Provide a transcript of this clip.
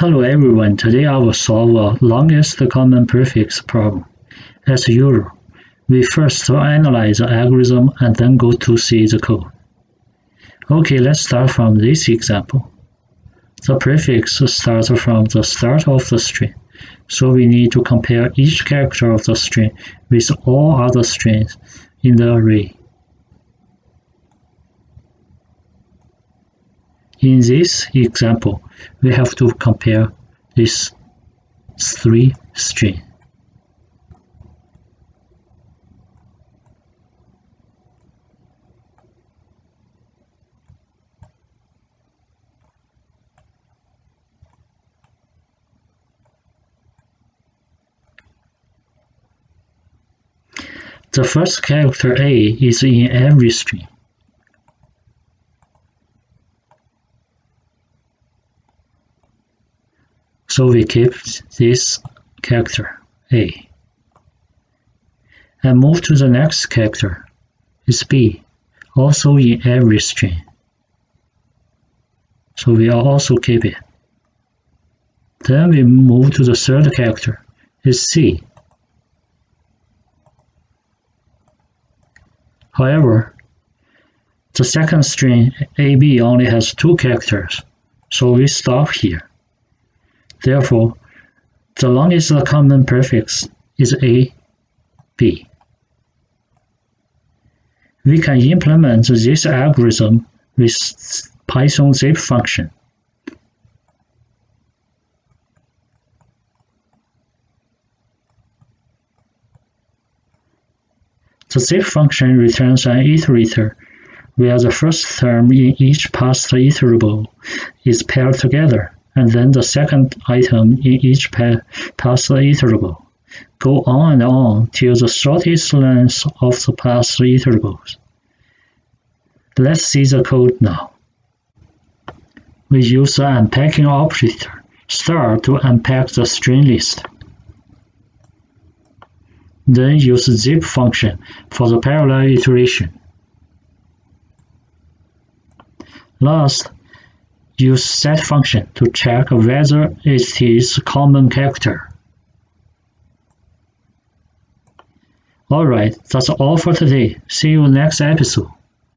Hello everyone, today I will solve a longest common prefix problem. As usual, we first analyze the algorithm and then go to see the code. Okay, let's start from this example. The prefix starts from the start of the string, so we need to compare each character of the string with all other strings in the array. In this example, we have to compare these three strings. The first character A is in every string. So we keep this character A. And move to the next character is B, also in every string. So we also keep it. Then we move to the third character is C. However, the second string AB only has two characters, so we stop here. Therefore, the longest common prefix is AB. We can implement this algorithm with Python zip function. The zip function returns an iterator where the first term in each past iterable is paired together, and then the second item in each past iterable. Go on and on till the shortest length of the past iterables. Let's see the code now. We use the unpacking operator star to unpack the string list. Then use zip function for the parallel iteration. Last, use set function to check whether it is a common character. Alright, that's all for today. See you next episode.